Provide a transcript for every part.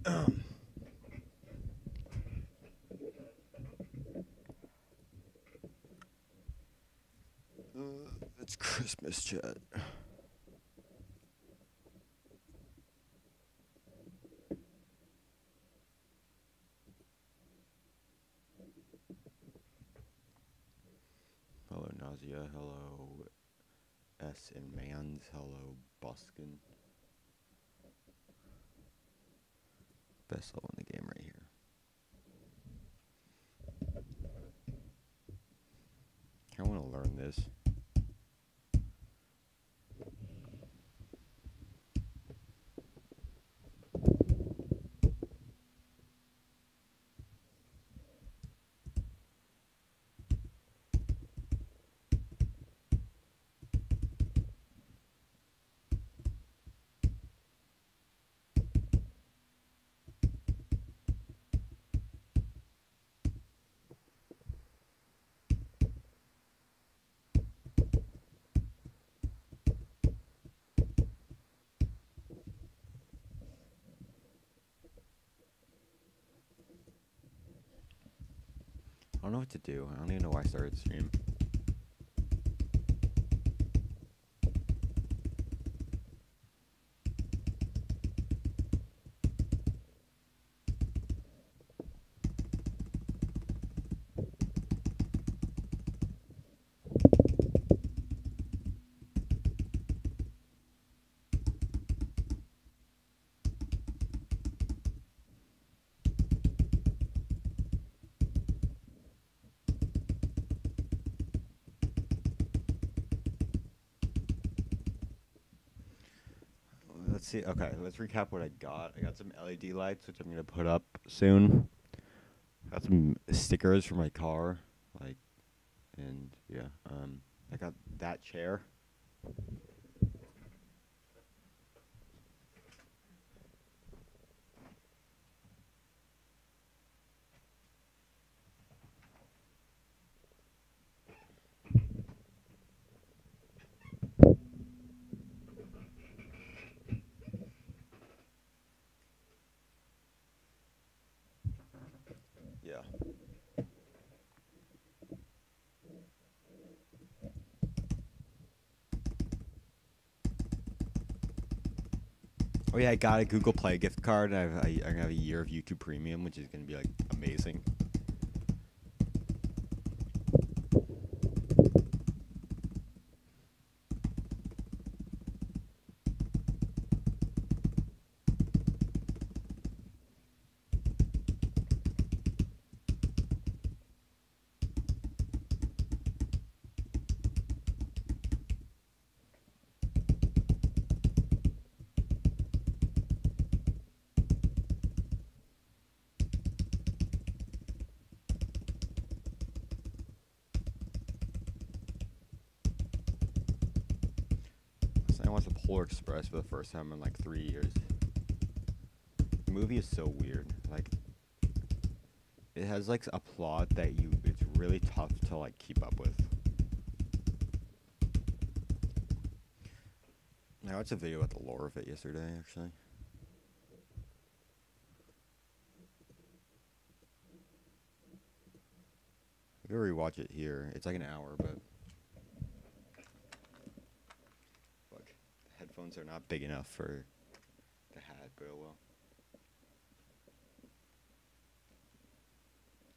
Um, it's Christmas chat. Hello, Nausea. Hello, S and Mans. Hello, Buskin. Best level in the game right here. I want to learn this. I don't know what to do. I don't even know why I started the stream. Let's see. Okay, let's recap what I got. I got some LED lights, which I'm gonna put up soon. Got some stickers for my car, like, and yeah. I got that chair. Yeah. Oh yeah, I got a Google Play gift card. I have a year of YouTube Premium, which is gonna be like amazing. I watched the Polar Express for the first time in like 3 years. The movie is so weird. Like, it has like a plot that it's really tough to like keep up with. I watched a video about the lore of it yesterday, actually. I could rewatch it here. It's like an hour, but look, the headphones are not big enough for the hat, but oh well.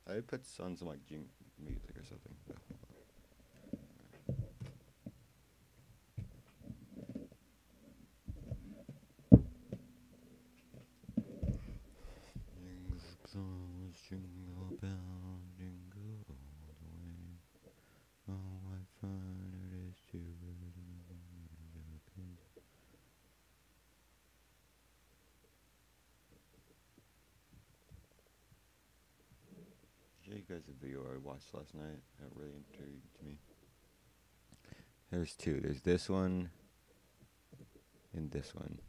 I would put on some like music or something. But jingle bell, jingle all the way. Oh, what fun it is to ride in a one-horse I'll show you guys a video I watched last night that really intrigued me. There's two. There's this one and this one.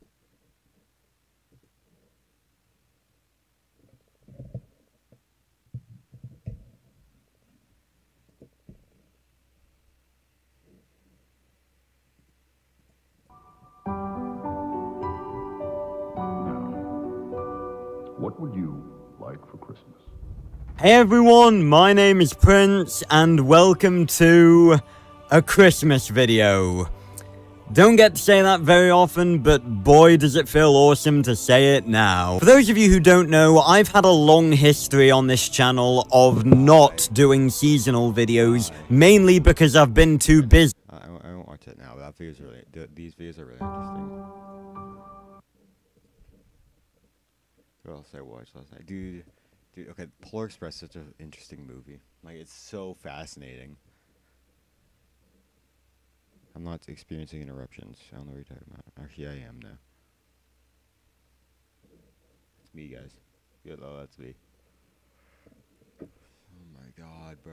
would you like for Christmas? Hey everyone, my name is Prince, and welcome to a Christmas video. Don't get to say that very often, but boy does it feel awesome to say it now. For those of you who don't know, I've had a long history on this channel of not doing seasonal videos, mainly because I've been too busy. I won't watch it now, but that video's really, these videos are really interesting. What else I watched last night? Dude, okay, Polar Express is such an interesting movie. Like, it's so fascinating. I'm not experiencing interruptions. I don't know what you're talking about. Actually, I am now. It's me, guys. Good, oh, that's me. Oh my god, bro.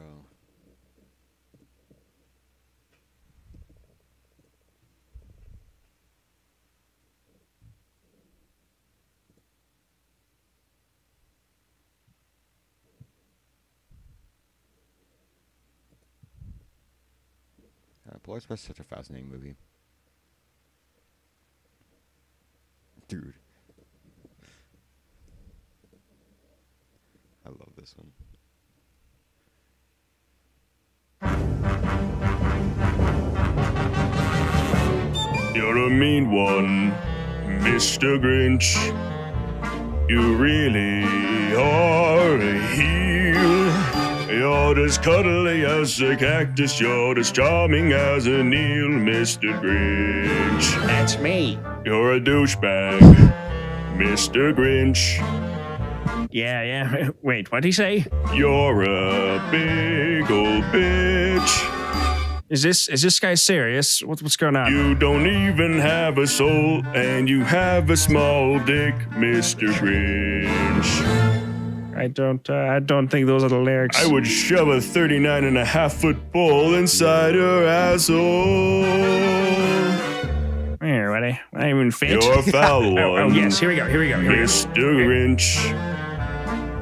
Polar Express is such a fascinating movie. Dude. I love this one. You're a mean one, Mr. Grinch. You really are a heel. You're as cuddly as a cactus, you're as charming as an eel, Mr. Grinch. That's me. You're a douchebag, Mr. Grinch. Yeah. Wait, what'd he say? You're a big old bitch. Is this guy serious? What's going on? You don't even have a soul, and you have a small dick, Mr. Grinch. I don't think those are the lyrics. I would shove a 39.5-foot ball inside your asshole. Here, what I even fit? You're a foul one. Oh, yes, here we go. Mr. Grinch.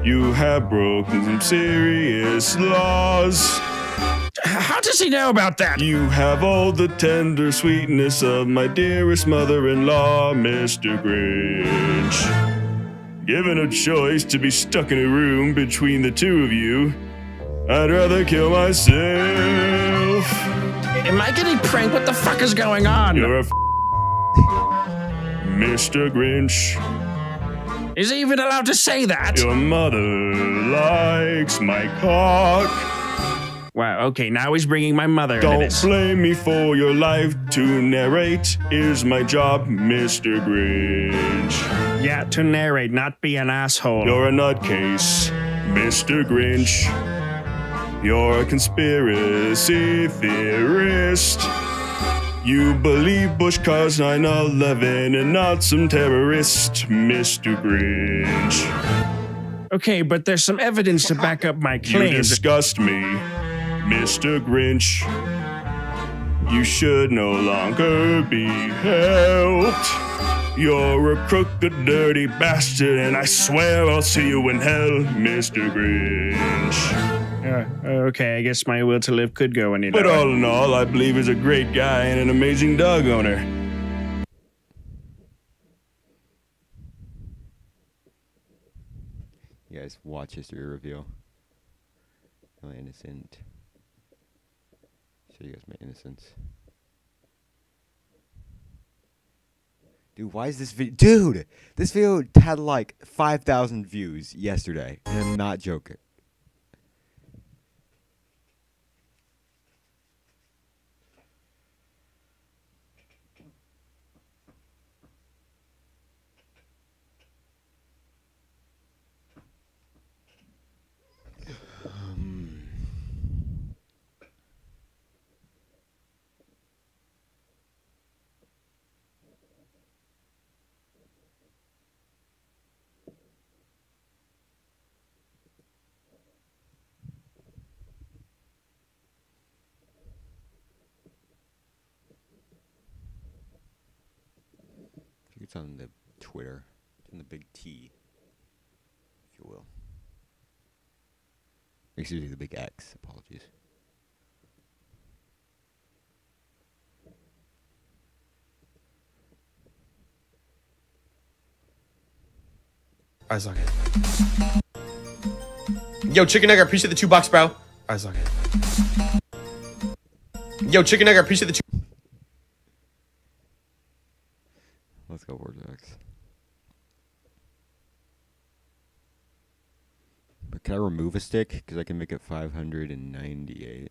You have broken some serious laws. How does he know about that? You have all the tender sweetness of my dearest mother-in-law, Mr. Grinch. Given a choice to be stuck in a room between the two of you, I'd rather kill myself. Am I getting pranked? What the fuck is going on? You're a Mr. Grinch. Is he even allowed to say that? Your mother likes my cock. Wow, okay, now he's bringing my mother into Don't this. blame me for your life. To narrate is my job, Mr. Grinch. Yeah, to narrate, not be an asshole. You're a nutcase, Mr. Grinch. You're a conspiracy theorist. You believe Bush caused 9/11 and not some terrorist, Mr. Grinch. Okay, but there's some evidence to back up my You claims. disgust me, Mr. Grinch. You should no longer be helped. You're a crooked, dirty bastard, and I swear I'll see you in hell, Mr. Grinch. Okay, I guess my will to live could go any But lower. all in all, I believe he's a great guy and an amazing dog owner. You guys watch history review. Really innocent. Show you guys my innocence. Dude, why is this video? Dude, this video had like 5,000 views yesterday, and I'm not joking. It's on the Twitter. It's in the big T, if you will. Excuse me, the big X. Apologies. Alright, suck it. Yo, Chicken Egg, I appreciate the $2, bro. Alright, suck it. Yo, Chicken Egg, I appreciate the $2. Let's go, Vortex. But can I remove a stick? Because I can make it 598.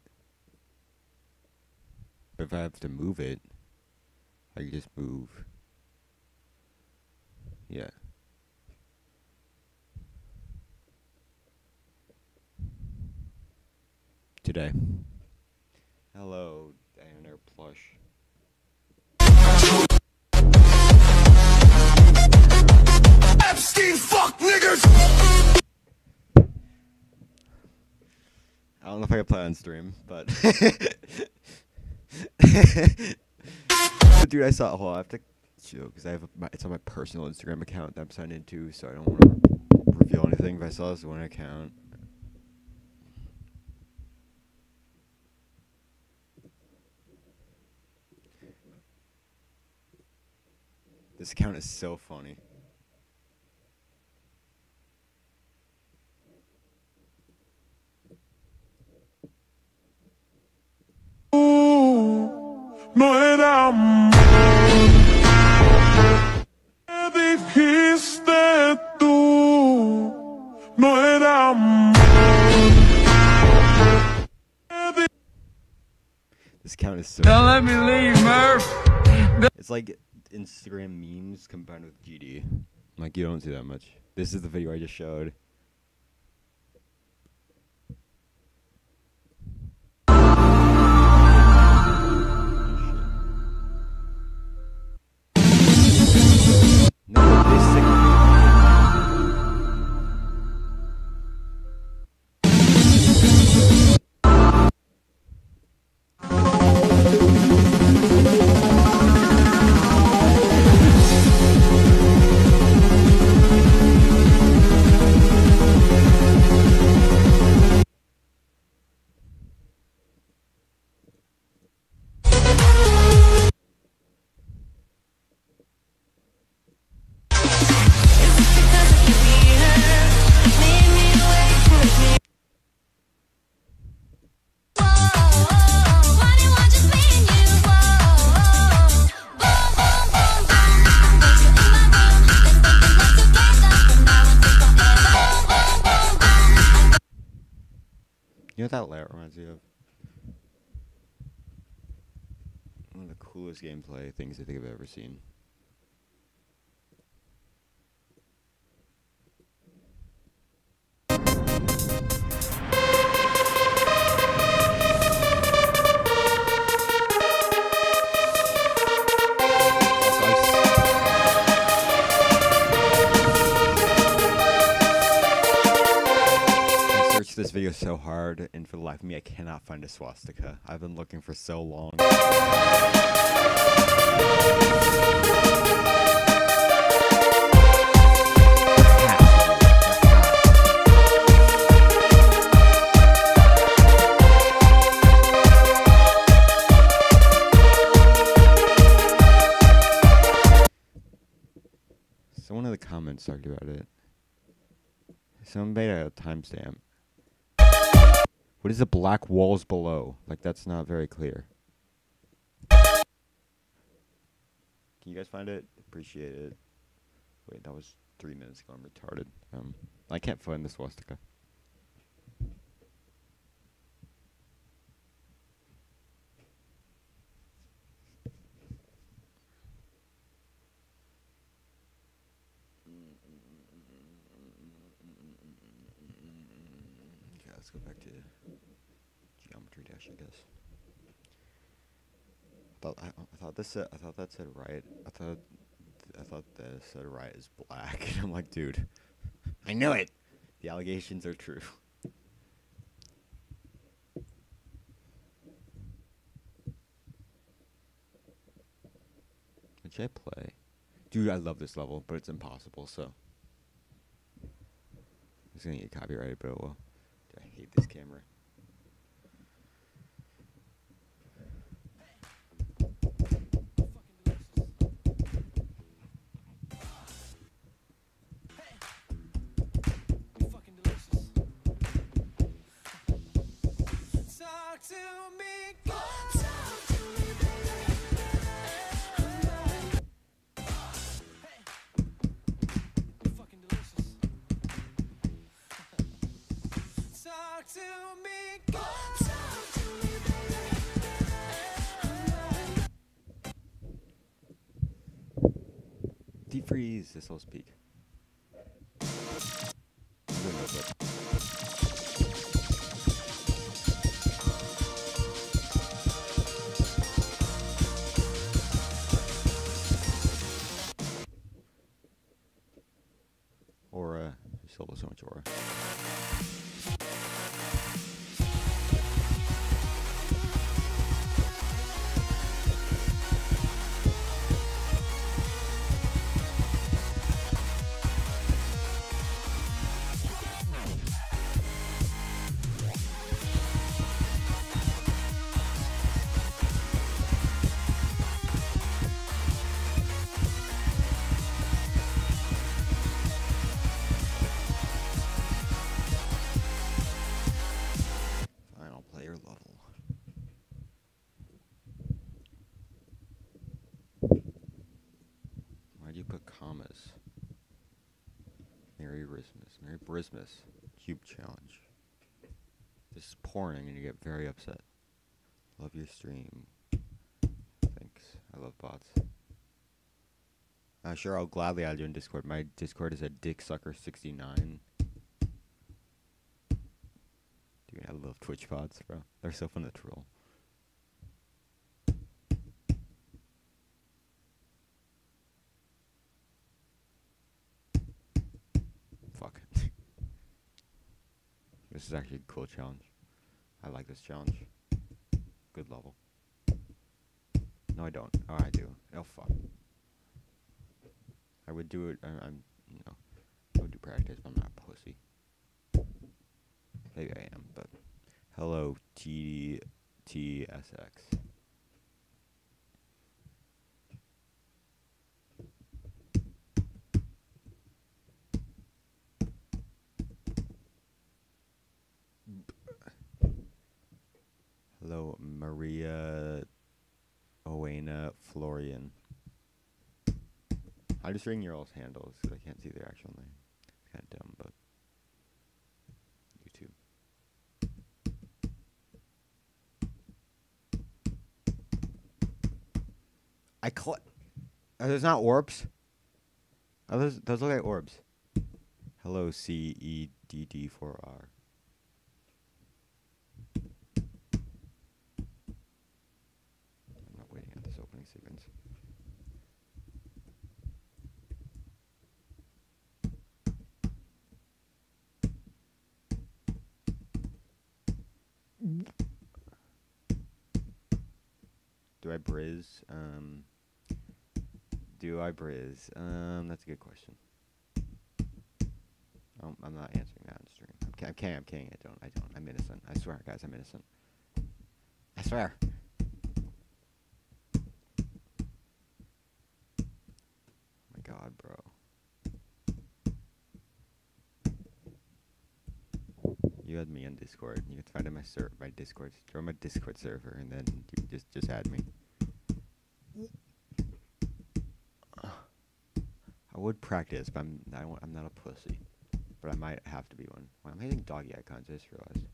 But if I have to move it, I can just move. Yeah. Today. Hello, Diana Plush. Epstein, fuck niggas! I don't know if I can play on stream, but dude, I saw. Hold on, I have to chill because it's on my personal Instagram account that I'm signed into, so I don't want to reveal anything. But I saw this one account. This account is so funny. No era amor, me dijiste tú. No era amor. This account is so. Don't let me leave, Murph. It's like Instagram memes combined with GD. Like, you don't see that much. This is the video I just showed. No, this thing. You know what that layout reminds me of? One of the coolest gameplay things I think I've ever seen. This video so hard, and for the life of me, I cannot find a swastika. I've been looking for so long. Someone in the comments talked about it. Someone made a timestamp. What is the black walls below? Like, that's not very clear. Can you guys find it? Appreciate it. Wait, that was 3 minutes ago. I'm retarded. I can't find the swastika. Okay, let's go back to Geometry Dash, I guess. I thought that said right. I thought that said right is black. And I'm like, dude, I knew it. The allegations are true. What should I play? Dude, I love this level, but it's impossible, so. It's gonna get copyrighted, but well. Dude, I hate this camera. Deep freeze. This will speak. Aura. Solo so much aura. Final player level. Why do you put commas? Merry Christmas. Merry Christmas. Cube challenge. This is pouring and you get very upset. Love your stream. Thanks. I love bots. Sure, I'll gladly add you in Discord. My Discord is at dicksucker69. Dude, I love Twitch bots, bro. They're so fun to troll. Fuck. This is actually a cool challenge. I like this challenge. Good level. No, I don't. Oh, I do. Oh, fuck. I would do it. I'm, you know, I would do practice, but I'm not a pussy. Maybe I am, but hello, TSX. Hello, Maria Owena Florian. I just ring your all's handles because I can't see their actual name. It's kind of dumb, but YouTube. Are those not orbs? Are those look like orbs? Hello, CEDD4R. I'm not waiting at this opening sequence. Do I brizz? Do I brizz? That's a good question. I'm not answering that on stream. I'm kidding. I don't. I'm innocent. I swear, guys, I'm innocent. I swear. Oh my god, bro. You had me on Discord. You can find my Discord. Join my Discord server, and then you just add me. I would practice, but I'm not a pussy. But I might have to be one. Wow, I'm hitting doggy icons. I just realized.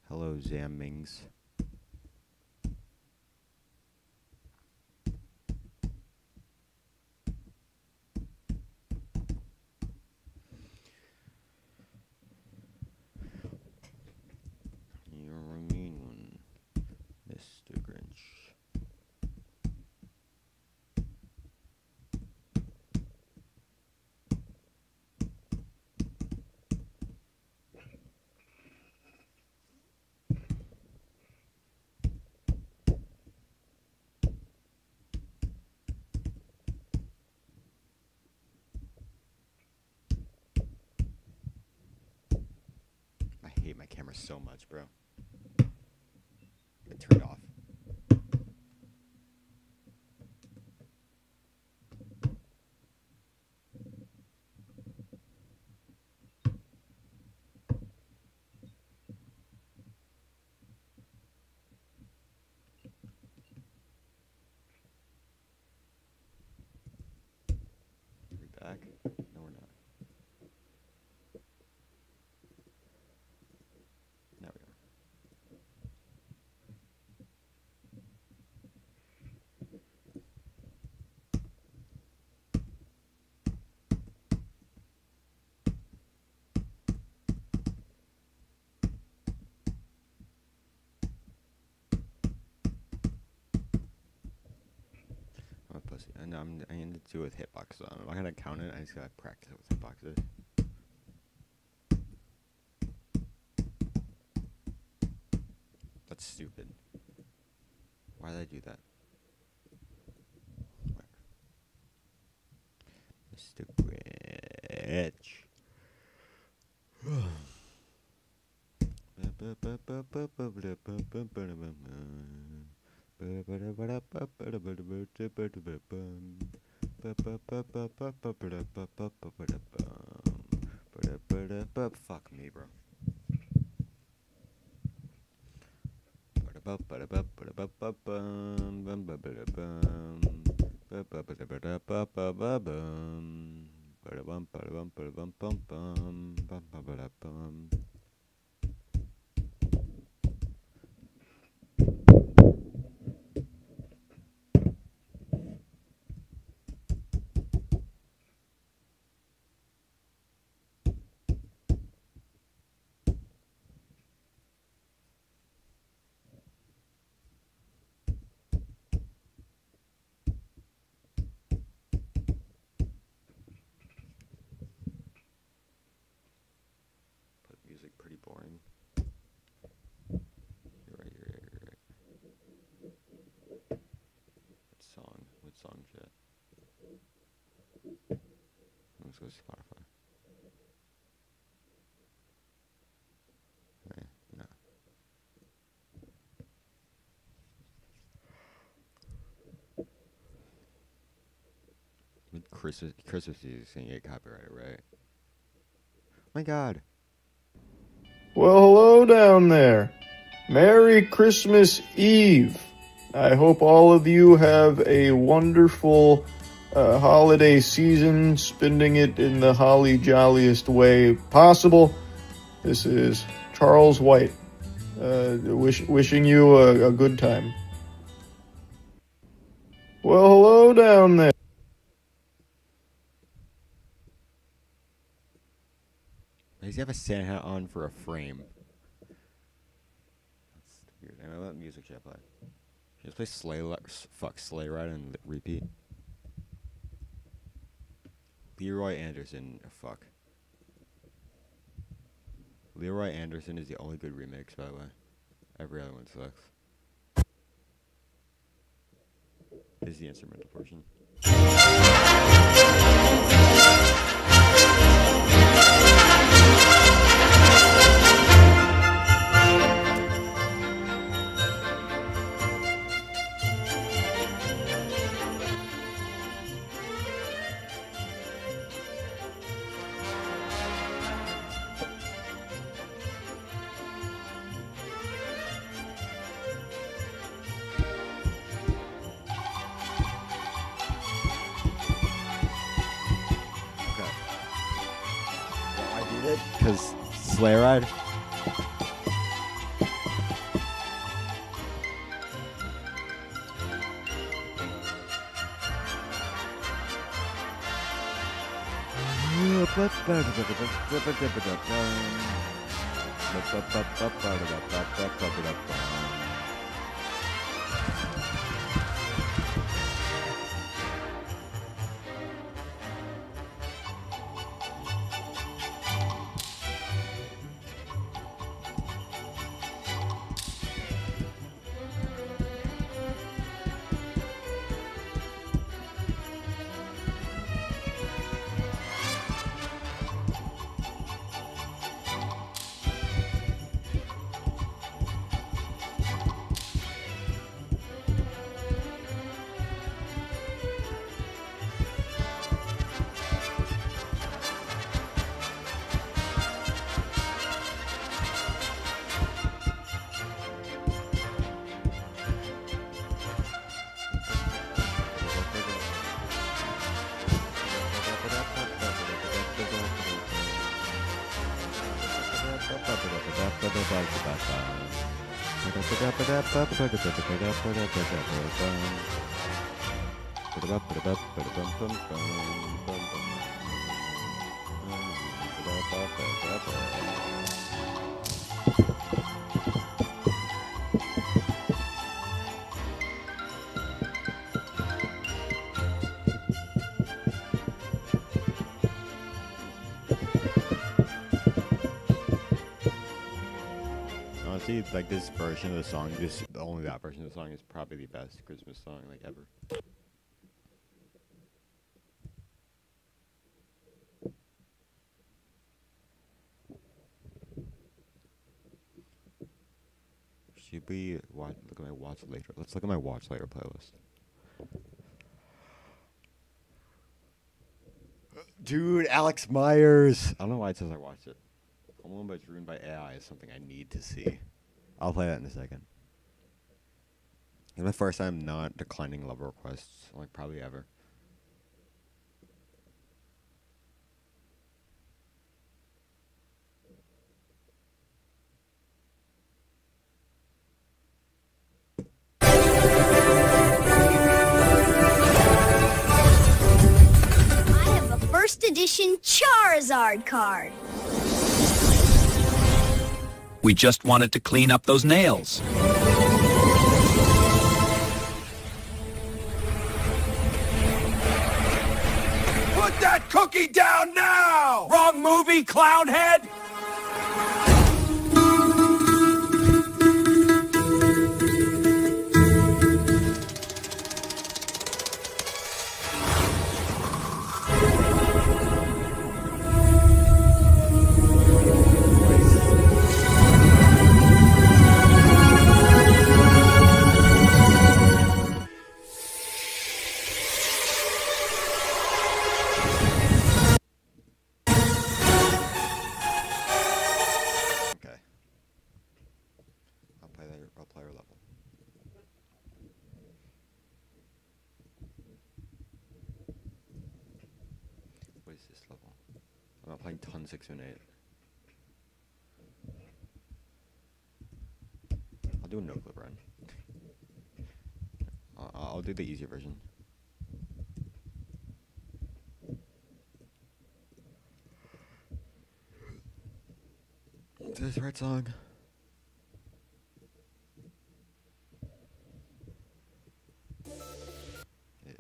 Hello, Zammings. You're a mean one, Mr. Grinch. I hate my camera so much, bro. I turn it off. Are we back? No, we're not. Now we are. know I need to do it with hitboxes on. I'm not gonna count it. I just gotta practice it with hitboxes. That's stupid. Why did I do that? Mr. Grinch. Fuck me, bro. Music pretty boring. You're right. What song shit? Let's go Spotify. No. With Christmas music saying get copyrighted, right? My God. Well, hello down there. Merry Christmas Eve. I hope all of you have a wonderful holiday season, spending it in the holly jolliest way possible. This is Charles White, wishing you a good time. Well, hello down there. Does he have a Santa hat on for a frame? That's weird. Anyway, what music should I play? Should I play Sleigh Ride and repeat? Leroy Anderson, fuck. Leroy Anderson is the only good remix, by the way. Every other one sucks. This is the instrumental portion. Because Sleigh Ride. Honestly, like this version of the song, only that version of the song is probably the best Christmas song like ever. Should we look at my watch later? Let's look at my watch later playlist. Dude, Alex Myers. I don't know why it says I watched it. Home Alone but Ruined by AI is something I need to see. I'll play that in a second. It's my first time not declining love requests, like probably ever. First edition Charizard card. We just wanted to clean up those nails. Put that cookie down now! Wrong movie, clown head! I'm not playing ton 6 and 8. I'll do a no clip run. I'll do the easier version. Is this the right song? It is.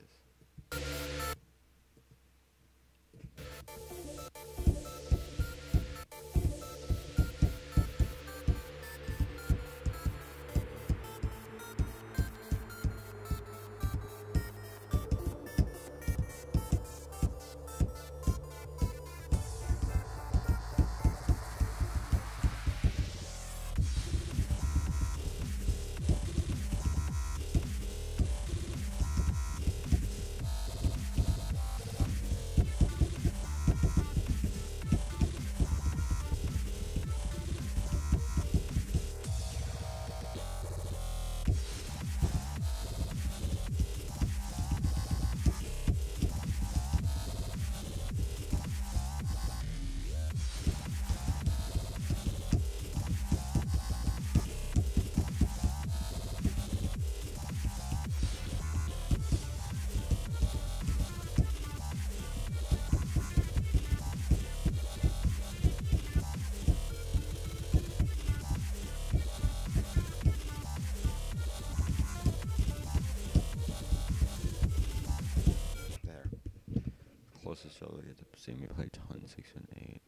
Closest show you get to see me play ton 6 and 8.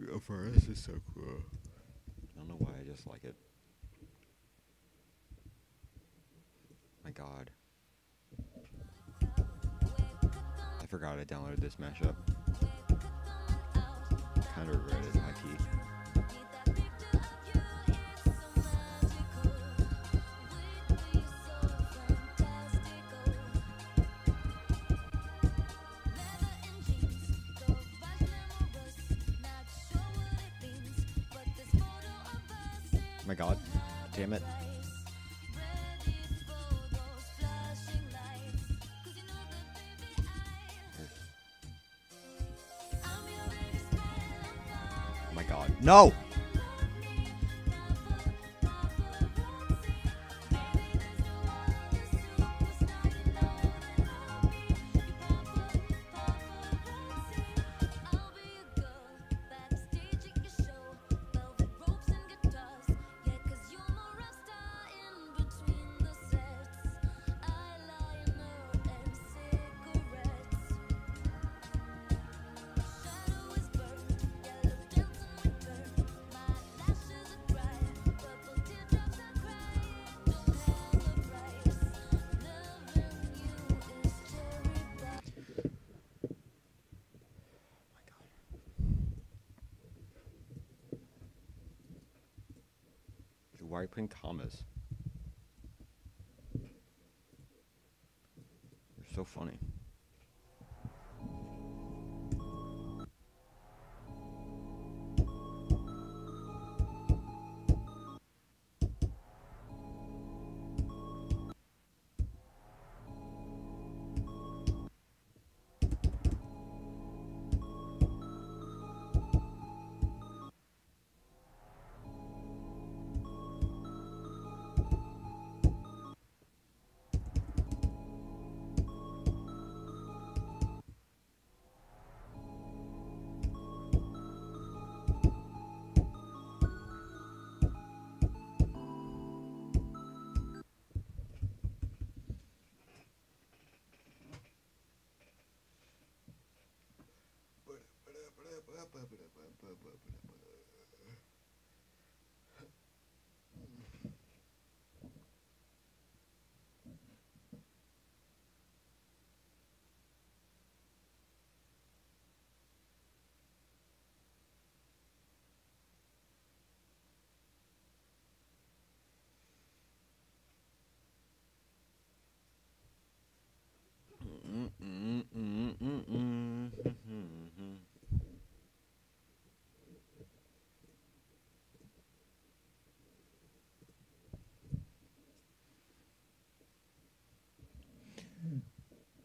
UFRS is so cool. I don't know why, I just like it. My god. I forgot I downloaded this mashup. Kinda regret it, high key. Oh my god, damn it. Oh my god, no! Why are you putting commas? You're so funny.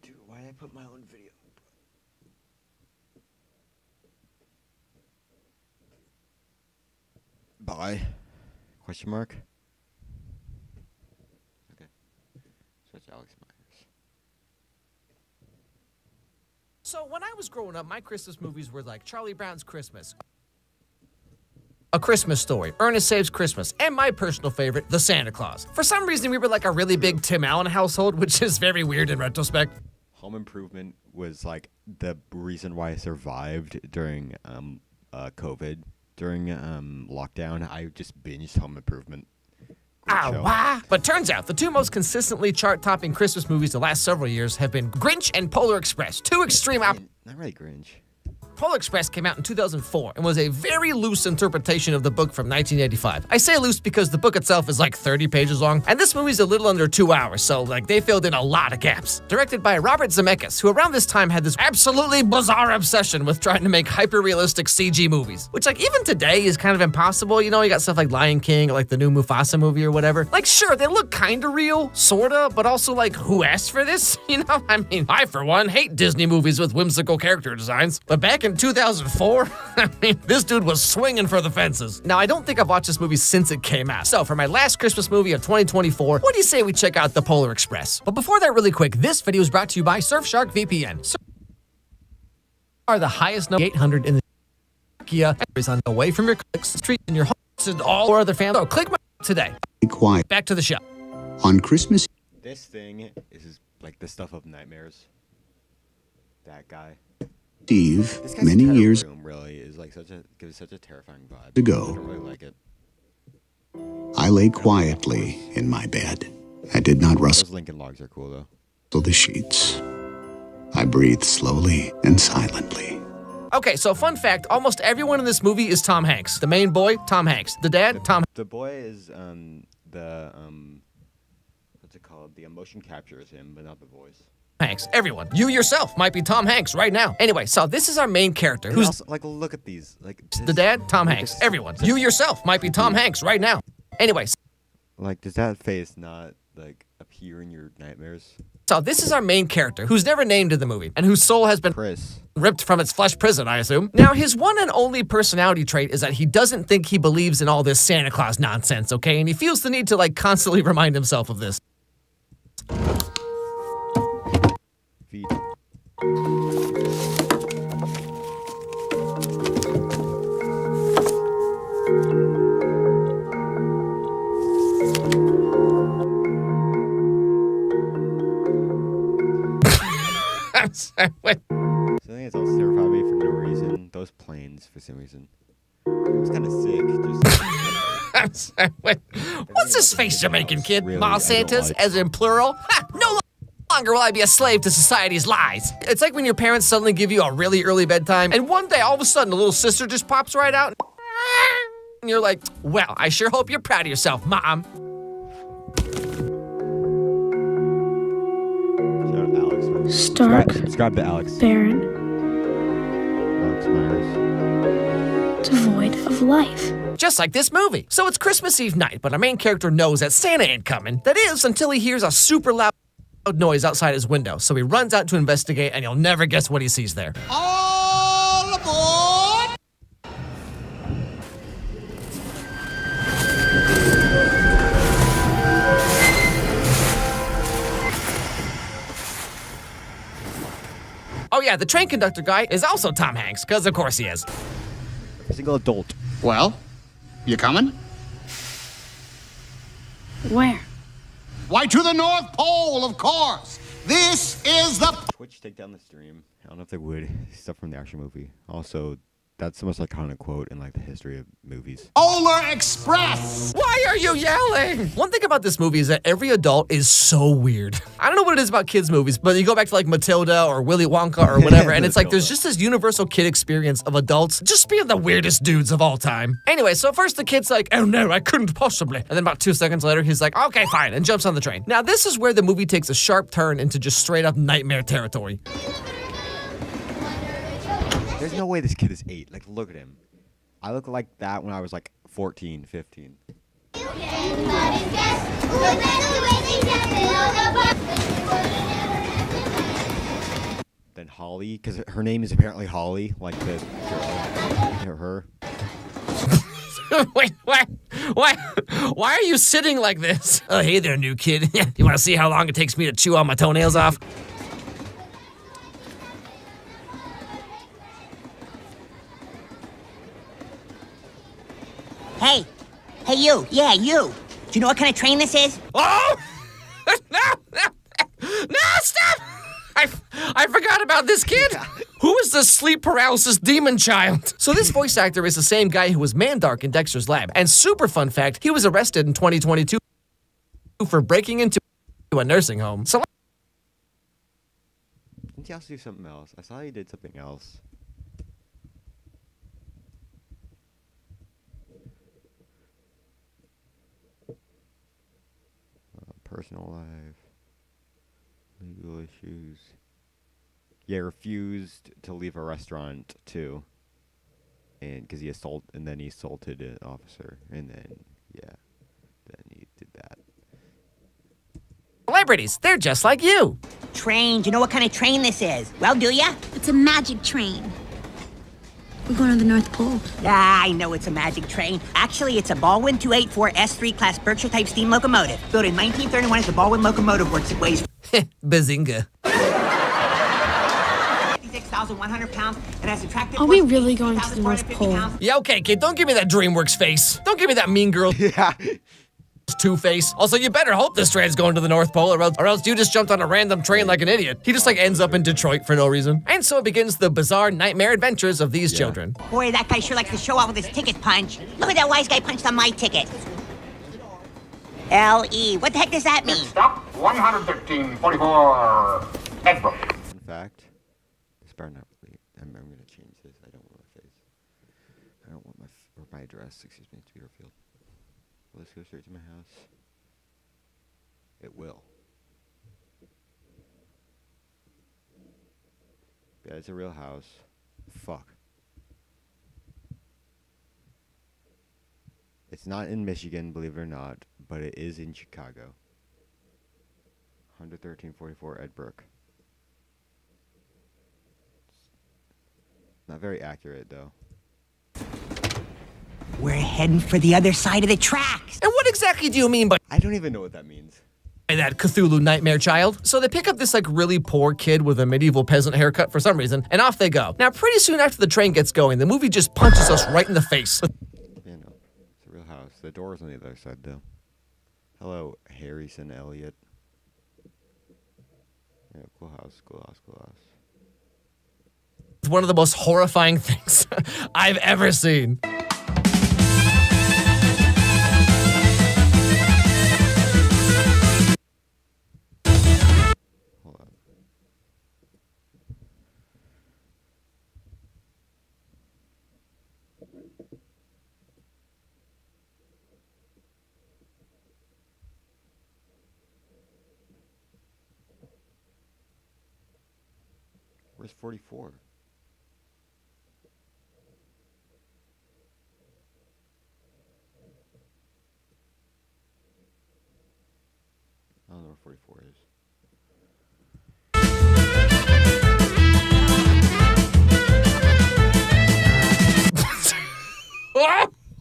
Dude, why did I put my own video? Bye? Question mark? Okay. Such Alex Myers. So when I was growing up, my Christmas movies were like Charlie Brown's Christmas, A Christmas Story, Ernest Saves Christmas, and my personal favorite, The Santa Claus. For some reason, we were like a really big Tim Allen household, which is very weird in retrospect. Home Improvement was like the reason why I survived during COVID. During lockdown, I just binged Home Improvement. Wow. But turns out the two most consistently chart-topping Christmas movies the last several years have been Grinch and Polar Express, two extreme Not really Grinch. Polar Express came out in 2004 and was a very loose interpretation of the book from 1985. I say loose because the book itself is like 30 pages long, and this movie's a little under 2 hours, so like they filled in a lot of gaps. Directed by Robert Zemeckis, who around this time had this absolutely bizarre obsession with trying to make hyper-realistic CG movies, which like even today is kind of impossible. You know, you got stuff like Lion King or like the new Mufasa movie or whatever. Like sure, they look kind of real, sorta, but also like who asked for this? You know, I mean, I for one hate Disney movies with whimsical character designs, but back in 2004, I mean, this dude was swinging for the fences. Now, I don't think I've watched this movie since it came out. So, for my last Christmas movie of 2024, what do you say we check out The Polar Express? But before that, really quick, this video is brought to you by Surfshark VPN. Are the highest number 800 in the Kia is on away from your clicks, street, and your home, and all our other family. So, click my today. Be quiet. Back to the show. On Christmas. This thing is like the stuff of nightmares. That guy. Eve, many years room really is like gives such a terrifying vibe. Ago. I don't really like it. I lay quietly in my bed. I did not rustle. Those Lincoln Logs are cool though. The sheets. I breathed slowly and silently. Okay, so fun fact, almost everyone in this movie is Tom Hanks. The main boy, Tom Hanks. The dad, Tom. The boy is what's it called? The motion capture is him, but not the voice. Hanks. Everyone. You yourself might be Tom Hanks right now. Anyway, so this is our main character. Who's also, like, look at these. Like the dad, Tom Hanks. Everyone. You yourself might be Tom Hanks right now. Anyway. Like, does that face not, like, appear in your nightmares? So this is our main character, who's never named in the movie, and whose soul has been ripped from its flesh prison, I assume. Now, his one and only personality trait is that he doesn't think he believes in all this Santa Claus nonsense, okay? And he feels the need to, like, constantly remind himself of this. I'm sorry, what? Something that's also terrified me for no reason. Those planes, for some reason. It's kind of sick. Just. I'm sorry, what? What's this face you're making, kid? Really, Ma Santas, as in plural? Ha! No longer will I be a slave to society's lies. It's like when your parents suddenly give you a really early bedtime, and one day, all of a sudden, a little sister just pops right out. and you're like, well, I sure hope you're proud of yourself, Mom. Stark. Subscribe to Alex. Barren. Alex Myers. Devoid of life. Just like this movie. So it's Christmas Eve night, but our main character knows that Santa ain't coming. That is, until he hears a super loud noise outside his window. So he runs out to investigate, and you'll never guess what he sees there. All aboard! Oh yeah, the train conductor guy is also Tom Hanks, because of course he is. A single adult. Well, you coming? Where? Why, to the North Pole, of course. This is the... Twitch take down the stream. I don't know if they would. Stuff from the actual movie. Also, that's the most iconic quote in like the history of movies. Polar Express! Why are you yelling? One thing about this movie is that every adult is so weird. I don't know what it is about kids' movies, but you go back to like Matilda or Willy Wonka or whatever, and it's like there's just this universal kid experience of adults just being the weirdest dudes of all time. Anyway, so first the kid's like, oh no, I couldn't possibly. And then about 2 seconds later, he's like, okay, fine, and jumps on the train. Now this is where the movie takes a sharp turn into just straight up nightmare territory. There's no way this kid is 8. Like, look at him. I look like that when I was like 14, 15. Then Holly, because her name is apparently Holly, like the girl, her. Wait, why are you sitting like this? Oh, hey there, new kid. You want to see how long it takes me to chew all my toenails off? Hey, you. Yeah, you. Do you know what kind of train this is? Oh! No, stop! I forgot about this kid. Who is the sleep paralysis demon child? So this voice actor is the same guy who was Mandark in Dexter's Lab. And super fun fact, he was arrested in 2022 for breaking into a nursing home. So didn't he also do something else? I saw he did something else. Personal life, legal issues. Yeah, refused to leave a restaurant too, and because he assaulted an officer, and then he did that. Celebrities, they're just like you. Train. Do you know what kind of train this is? Well, do ya? It's a magic train. We're going to the North Pole. Ah, I know it's a magic train. Actually, it's a Baldwin 284 S3 class Berkshire-type steam locomotive. Built in 1931 as the Baldwin Locomotive Works. It weighs... Bazinga. 56,100 pounds and has attractive... Are we really going to the North Pole? Yeah, okay, kid, don't give me that DreamWorks face. Don't give me that mean girl. Yeah. Two-Face. Also, you better hope this train's going to the North Pole, or else you just jumped on a random train like an idiot. He just like ends up in Detroit for no reason. And so begins the bizarre nightmare adventures of these children. Boy, that guy sure likes to show off with his ticket punch. Look at that wise guy punched on my ticket. L.E. What the heck does that mean? Stop 113.44 Edbrook. In fact, this better not really. I'm gonna change this. I don't want my face. I don't want my address. Excuse me, to be revealed. Let's go straight to my house. It will. Yeah, it's a real house. Fuck. It's not in Michigan, believe it or not, but it is in Chicago. 11344 Edbrook. Not very accurate, though. We're heading for the other side of the tracks. And what exactly do you mean by... I don't even know what that means. That Cthulhu nightmare child? So they pick up this like really poor kid with a medieval peasant haircut for some reason, and off they go. Now, pretty soon after the train gets going, the movie just punches us right in the face. Yeah, no. It's a real house. The door's on the other side, though. Hello, Harrison Elliott. Yeah, cool house, cool house, cool house. It's one of the most horrifying things I've ever seen. Where's 44? I don't know where 44 is.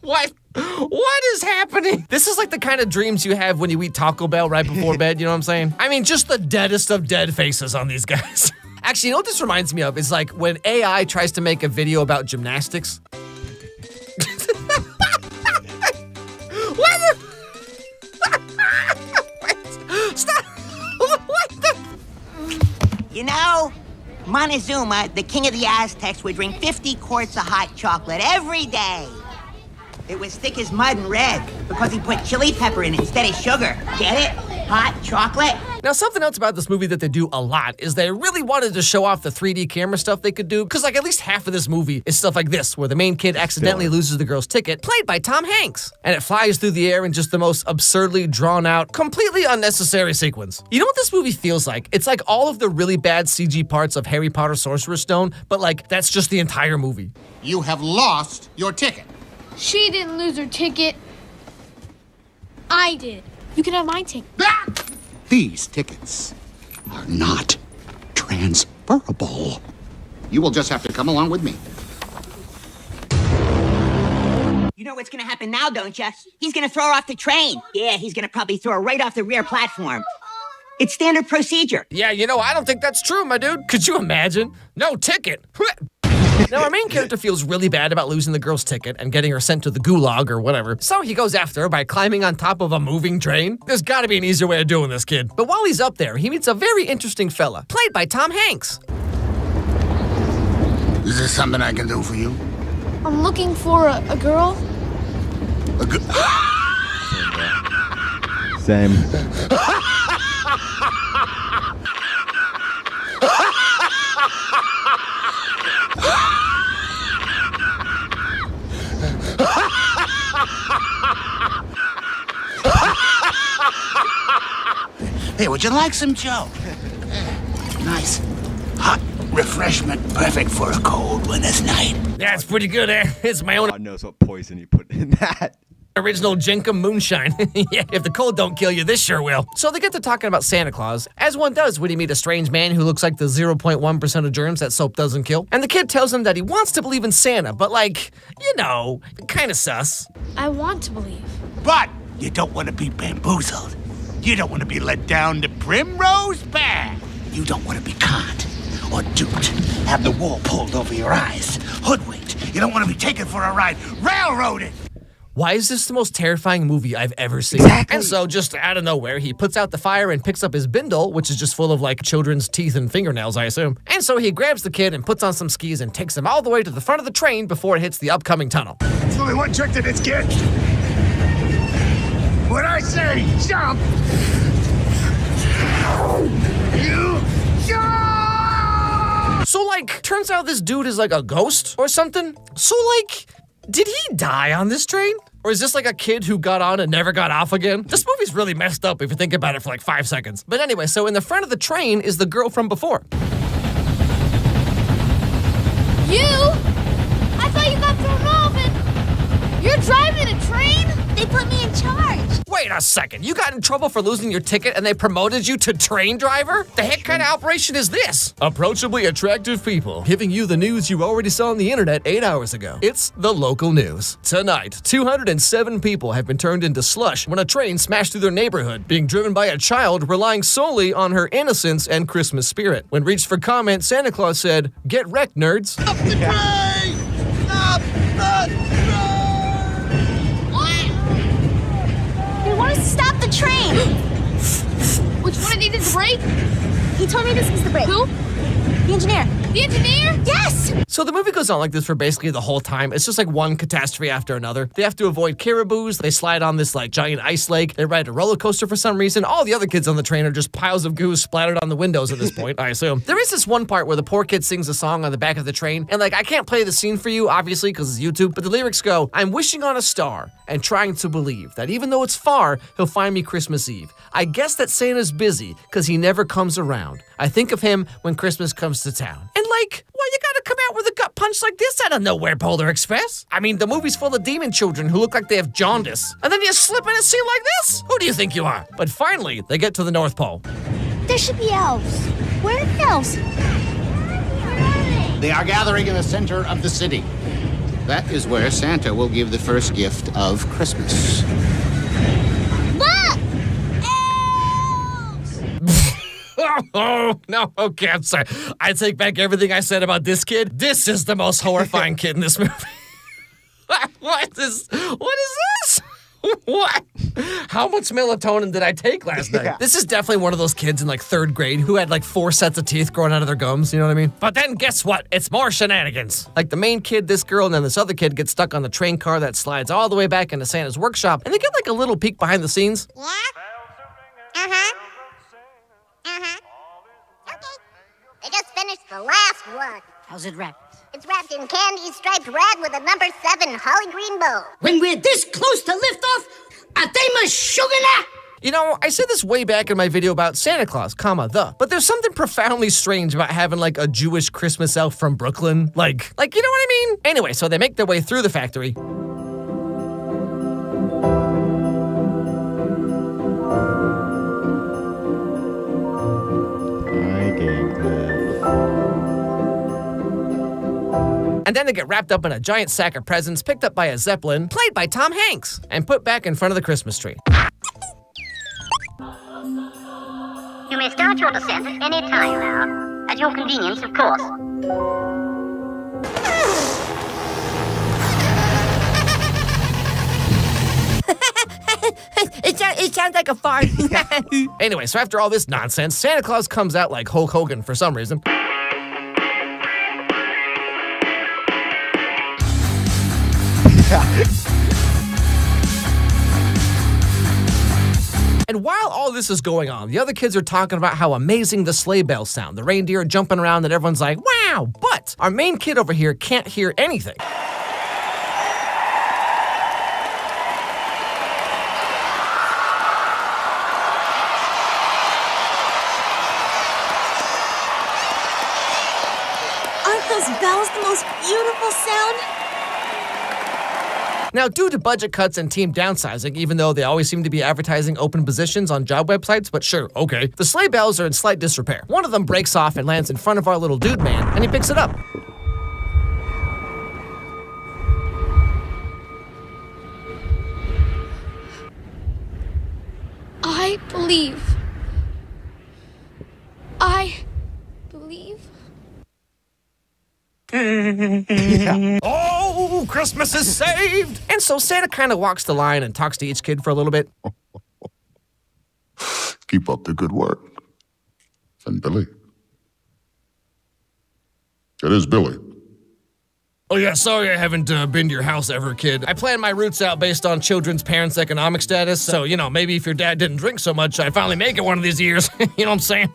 What? What is happening? This is like the kind of dreams you have when you eat Taco Bell right before bed, you know what I'm saying? I mean, just the deadest of dead faces on these guys. Actually, you know what this reminds me of? It's like when AI tries to make a video about gymnastics. What? Stop! What the? You know, Montezuma, the king of the Aztecs, would drink 50 quarts of hot chocolate every day. It was thick as mud and red because he put chili pepper in it instead of sugar. Get it? Hot chocolate. Now, something else about this movie that they do a lot is they really wanted to show off the 3D camera stuff they could do, because like at least half of this movie is stuff like this, where the main kid accidentally loses the girl's ticket, played by Tom Hanks, and it flies through the air in just the most absurdly drawn out, completely unnecessary sequence. You know what this movie feels like? It's like all of the really bad CG parts of Harry Potter Sorcerer's Stone, but like that's just the entire movie. You have lost your ticket. She didn't lose her ticket. I did. You can have my ticket. These tickets are not transferable. You will just have to come along with me. You know what's gonna happen now, don't you? He's gonna throw her off the train. Yeah, he's gonna probably throw her right off the rear platform. It's standard procedure. Yeah, you know, I don't think that's true, my dude. Could you imagine? No ticket. Now, our main character feels really bad about losing the girl's ticket and getting her sent to the gulag or whatever, so he goes after her by climbing on top of a moving train. There's gotta be an easier way of doing this, kid. But while he's up there, he meets a very interesting fella, played by Tom Hanks. Is this something I can do for you? I'm looking for a girl. A girl? Same. Hey, would you like some Joe? Nice, hot refreshment, perfect for a cold winter's night. That's pretty good, eh? It's my own. God knows what poison he put in that. Original Jenkum moonshine. Yeah, if the cold don't kill you, this sure will. So they get to talking about Santa Claus, as one does when you meet a strange man who looks like the 0.1% of germs that soap doesn't kill. And the kid tells him that he wants to believe in Santa, but like, you know, kind of sus. I want to believe. But you don't want to be bamboozled. You don't want to be led down the primrose path. You don't want to be conned or duped. Have the wool pulled over your eyes. Hoodwinked. You don't want to be taken for a ride. Railroaded. Why is this the most terrifying movie I've ever seen? Exactly. And so, just out of nowhere, he puts out the fire and picks up his bindle, which is just full of, like, children's teeth and fingernails, I assume. And so he grabs the kid and puts on some skis and takes him all the way to the front of the train before it hits the upcoming tunnel. There's only one trick to this, kid. When I say jump, you jump! So, like, turns out this dude is, like, a ghost or something? So, like, did he die on this train? Or is this like a kid who got on and never got off again? This movie's really messed up if you think about it for like 5 seconds. But anyway, so in the front of the train is the girl from before. You? I thought you got thrown off and you're driving a train? They put me in charge. Wait a second, you got in trouble for losing your ticket and they promoted you to train driver? The heck kind of operation is this? Approachably attractive people, giving you the news you already saw on the internet 8 hours ago. It's the local news. Tonight, 207 people have been turned into slush when a train smashed through their neighborhood, being driven by a child relying solely on her innocence and Christmas spirit. When reached for comment, Santa Claus said, "Get wrecked, nerds." Stop the train! Stop the train! He wanted to stop the train. Which one needed the brake? He told me this was the brake. Who? The engineer. The engineer? Yes! So the movie goes on like this for basically the whole time. It's just like one catastrophe after another. They have to avoid caribous. They slide on this like giant ice lake. They ride a roller coaster for some reason. All the other kids on the train are just piles of goo splattered on the windows at this point, I assume. There is this one part where the poor kid sings a song on the back of the train. And like, I can't play the scene for you, obviously, because it's YouTube. But the lyrics go, "I'm wishing on a star and trying to believe that even though it's far, he'll find me Christmas Eve. I guess that Santa's busy because he never comes around. I think of him when Christmas comes to town." And Like, why you gotta come out with a gut punch like this out of nowhere, Polar Express? I mean, the movie's full of demon children who look like they have jaundice. And then you slip in a scene like this? Who do you think you are? But finally, they get to the North Pole. There should be elves. Where are the elves? They are gathering in the center of the city. That is where Santa will give the first gift of Christmas. Look! Oh, no, okay, I'm sorry. I take back everything I said about this kid. This is the most horrifying kid in this movie. What is this? What? How much melatonin did I take last night? This is definitely one of those kids in like 3rd grade who had like 4 sets of teeth growing out of their gums, you know what I mean? But then guess what? It's more shenanigans. Like the main kid, this girl, and then this other kid get stuck on the train car that slides all the way back into Santa's workshop, and they get like a little peek behind the scenes. Yeah? Uh-huh. Uh-huh. Okay. They just finished the last one. How's it wrapped? It's wrapped in candy striped rag with a number 7 holly green bow. When we're this close to liftoff, are they my sugar? You know, I said this way back in my video about Santa Claus, but there's something profoundly strange about having like a Jewish Christmas elf from Brooklyn. Like, you know what I mean? Anyway, so they make their way through the factory. And then they get wrapped up in a giant sack of presents picked up by a Zeppelin, played by Tom Hanks, and put back in front of the Christmas tree. You may start your descent at any time now. At your convenience, of course. It sounds like a fart. Anyway, so after all this nonsense, Santa Claus comes out like Hulk Hogan for some reason. And while all this is going on, the other kids are talking about how amazing the sleigh bells sound. The reindeer are jumping around and everyone's like, wow! But our main kid over here can't hear anything. Aren't those bells the most beautiful sound? Now, due to budget cuts and team downsizing, even though they always seem to be advertising open positions on job websites, but sure, okay, the sleigh bells are in slight disrepair. One of them breaks off and lands in front of our little dude man, and he picks it up. I believe. Oh, Christmas is saved! And so Santa kind of walks the line and talks to each kid for a little bit. Keep up the good work. And Billy. It is Billy. Oh yeah, sorry I haven't been to your house ever, kid. I planned my routes out based on children's parents' economic status, so, you know, maybe if your dad didn't drink so much, I'd finally make it one of these years. You know what I'm saying?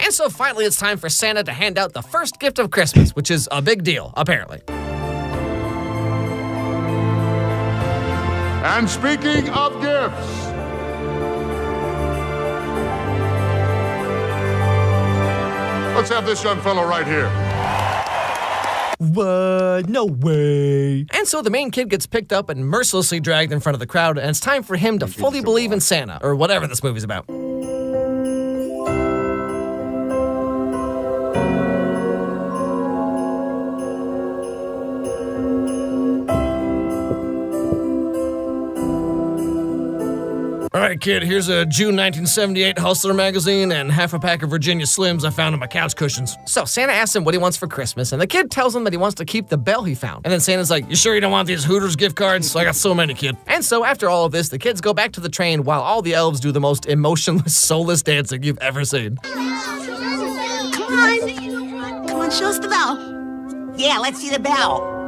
And so finally it's time for Santa to hand out the first gift of Christmas, which is a big deal, apparently. And speaking of gifts, let's have this young fellow right here. What? No way. And so the main kid gets picked up and mercilessly dragged in front of the crowd, and it's time for him to fully believe in Santa, or whatever this movie's about. All right, kid, here's a June 1978 Hustler magazine and half a pack of Virginia Slims I found on my couch cushions. So Santa asks him what he wants for Christmas, and the kid tells him that he wants to keep the bell he found. And then Santa's like, you sure you don't want these Hooters gift cards? I got so many, kid. And so after all of this, the kids go back to the train while all the elves do the most emotionless, soulless dancing you've ever seen. Come on, show us the bell. Yeah, let's see the bell.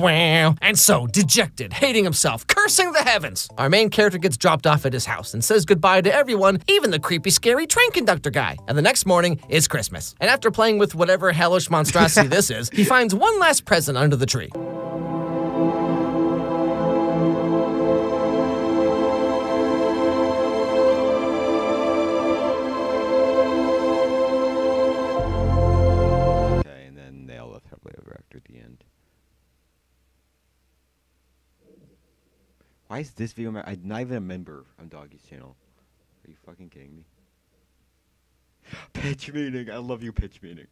And so, dejected, hating himself, cursing the heavens, our main character gets dropped off at his house and says goodbye to everyone, even the creepy, scary train conductor guy. And the next morning is Christmas. And after playing with whatever hellish monstrosity this is, he finds one last present under the tree. Why is this video? I'm not even a member on Doggy's channel. Are you fucking kidding me? Pitch meeting. I love you, pitch meeting.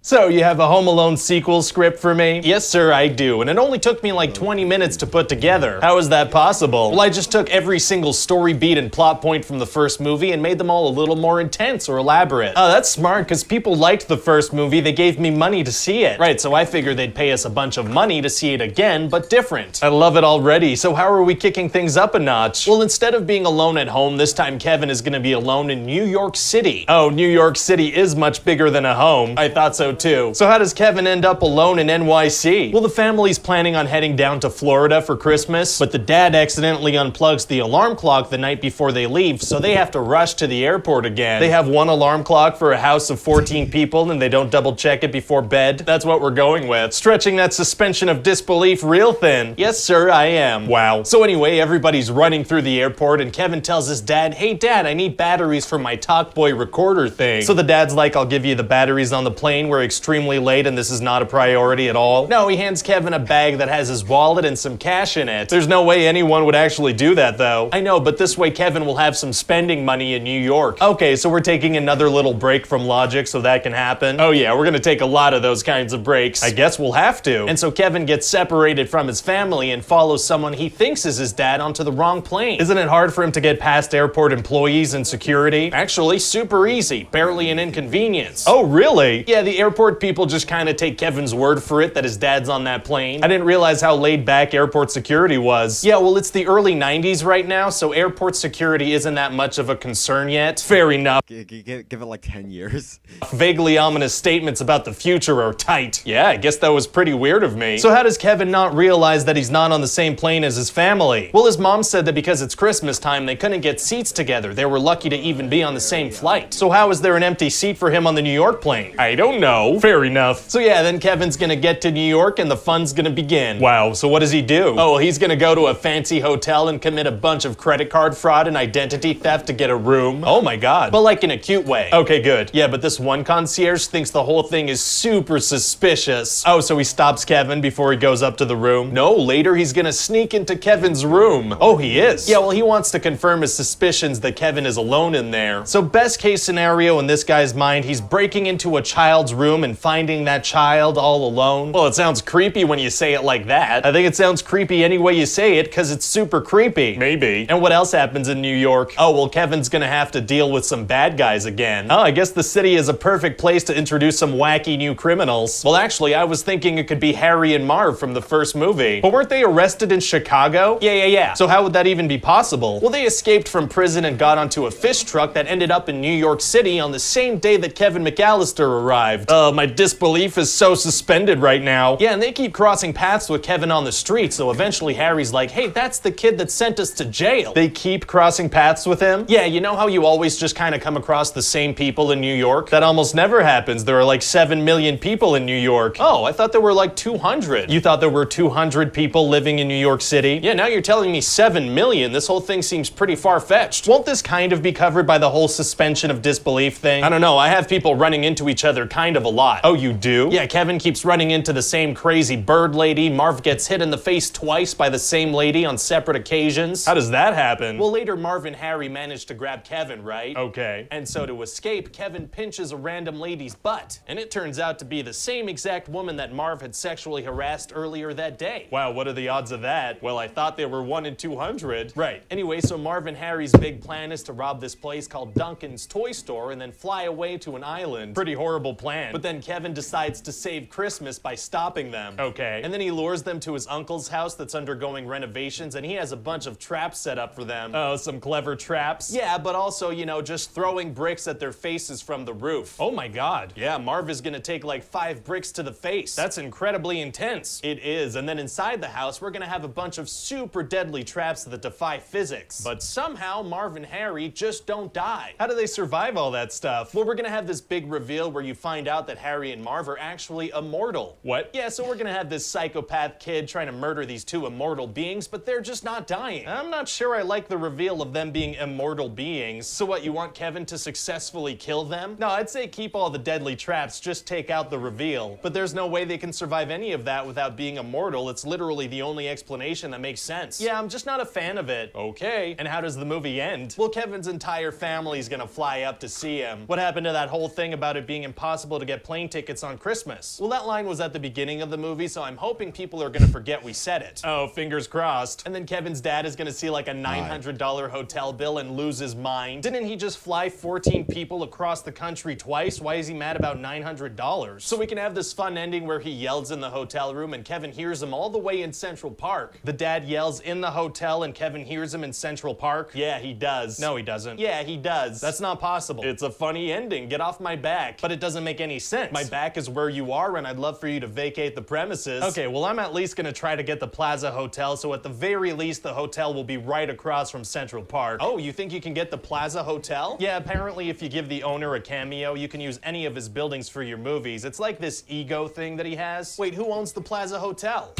So, you have a Home Alone sequel script for me? Yes, sir, I do, and it only took me like 20 minutes to put together. How is that possible? Well, I just took every single story beat and plot point from the first movie and made them all a little more intense or elaborate. Oh, that's smart, because people liked the first movie, they gave me money to see it. Right, so I figured they'd pay us a bunch of money to see it again, but different. I love it already, so how are we kicking things up a notch? Well, instead of being alone at home, this time Kevin is gonna be alone in New York City. Oh, New York City is much bigger than a home. I thought so too. So how does Kevin end up alone in NYC? Well, the family's planning on heading down to Florida for Christmas, but the dad accidentally unplugs the alarm clock the night before they leave, so they have to rush to the airport again. They have one alarm clock for a house of 14 people and they don't double check it before bed. That's what we're going with. Stretching that suspension of disbelief real thin. Yes, sir, I am. Wow. So anyway, everybody's running through the airport and Kevin tells his dad, hey dad, I need batteries for my Talkboy recorder thing. So the dad's like, I'll give you the batteries on the plane. We're extremely late and this is not a priority at all. No, he hands Kevin a bag that has his wallet and some cash in it. There's no way anyone would actually do that though. I know, but this way Kevin will have some spending money in New York. Okay, so we're taking another little break from logic so that can happen. Oh yeah, we're gonna take a lot of those kinds of breaks. I guess we'll have to. And so Kevin gets separated from his family and follows someone he thinks is his dad onto the wrong plane. Isn't it hard for him to get past airport employees and security? Actually, super easy. Barely an inconvenience. Oh, really? Yeah, the airport people just kind of take Kevin's word for it that his dad's on that plane. I didn't realize how laid back airport security was. Yeah, well, it's the early 90s right now, so airport security isn't that much of a concern yet. Fair enough. Give it like 10 years. Vaguely ominous statements about the future are tight. Yeah, I guess that was pretty weird of me. So how does Kevin not realize that he's not on the same plane as his family? Well, his mom said that because it's Christmas time, they couldn't get seats together. They were lucky to even be on the same flight. So how is there an empty seat for him on the New York plane? I don't know. Fair enough. So yeah, then Kevin's gonna get to New York and the fun's gonna begin. Wow, so what does he do? Oh, well, he's gonna go to a fancy hotel and commit a bunch of credit card fraud and identity theft to get a room. Oh my god. But like in a cute way. Okay, good. Yeah, but this one concierge thinks the whole thing is super suspicious. Oh, so he stops Kevin before he goes up to the room? No, later he's gonna sneak into Kevin's room. Oh, he is? Yeah, well, he wants to confirm his suspicions that Kevin is alone in there. So best case scenario in this guy's mind, he's breaking into a child's room and finding that child all alone. Well, it sounds creepy when you say it like that. I think it sounds creepy any way you say it because it's super creepy. Maybe. And what else happens in New York? Oh, well, Kevin's gonna have to deal with some bad guys again. Oh, I guess the city is a perfect place to introduce some wacky new criminals. Well, actually, I was thinking it could be Harry and Marv from the first movie. But weren't they arrested in Chicago? Yeah. So how would that even be possible? Well, they escaped from prison and got onto a fish truck that ended up in New York City on the same day that Kevin McAllister arrived. My disbelief is so suspended right now. Yeah, and they keep crossing paths with Kevin on the street, so eventually Harry's like, hey, that's the kid that sent us to jail. They keep crossing paths with him? Yeah, you know how you always just kind of come across the same people in New York? That almost never happens. There are like 7 million people in New York. Oh, I thought there were like 200. You thought there were 200 people living in New York City? Yeah, now you're telling me 7 million. This whole thing seems pretty far-fetched. Won't this kind of be covered by the whole suspension of disbelief thing? I don't know, I have people running into each other kind of a lot. Oh, you do? Yeah, Kevin keeps running into the same crazy bird lady. Marv gets hit in the face twice by the same lady on separate occasions. How does that happen? Well, later Marv and Harry manage to grab Kevin, right? Okay. And so to escape, Kevin pinches a random lady's butt. And it turns out to be the same exact woman that Marv had sexually harassed earlier that day. Wow, what are the odds of that? Well, I thought they were 1 in 200. Right. Anyway, so Marv and Harry's big plan is to rob this place called Duncan's Toy Store and then fly away to an island. Pretty horrible plan. But then Kevin decides to save Christmas by stopping them. Okay. And then he lures them to his uncle's house that's undergoing renovations, and he has a bunch of traps set up for them. Oh, some clever traps? Yeah, but also, you know, just throwing bricks at their faces from the roof. Oh my god. Yeah, Marv is gonna take like 5 bricks to the face. That's incredibly intense. It is. And then inside the house, we're gonna have a bunch of super deadly traps that defy physics. But somehow, Marv and Harry just don't die. How do they survive all that stuff? Well, we're gonna have this big reveal where you find out out that Harry and Marv are actually immortal. What? Yeah, so we're gonna have this psychopath kid trying to murder these two immortal beings, but they're just not dying. I'm not sure I like the reveal of them being immortal beings. So what, you want Kevin to successfully kill them? No, I'd say keep all the deadly traps, just take out the reveal. But there's no way they can survive any of that without being immortal. It's literally the only explanation that makes sense. Yeah, I'm just not a fan of it. Okay. And how does the movie end? Well, Kevin's entire family's gonna fly up to see him. What happened to that whole thing about it being impossible to get plane tickets on Christmas? Well, that line was at the beginning of the movie, so I'm hoping people are gonna forget we said it. Oh, fingers crossed. And then Kevin's dad is gonna see like a $900 hotel bill and lose his mind. Didn't he just fly 14 people across the country twice? Why is he mad about $900? So we can have this fun ending where he yells in the hotel room and Kevin hears him all the way in Central Park. The dad yells in the hotel and Kevin hears him in Central Park. Yeah, he does. No, he doesn't. Yeah, he does. That's not possible. It's a funny ending. Get off my back. But it doesn't make any sense. My back is where you are and I'd love for you to vacate the premises. Okay, well, I'm at least gonna try to get the Plaza Hotel, so at the very least the hotel will be right across from Central Park. Oh, you think you can get the Plaza Hotel? Yeah, apparently if you give the owner a cameo, you can use any of his buildings for your movies. It's like this ego thing that he has. Wait, who owns the Plaza Hotel?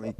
Merry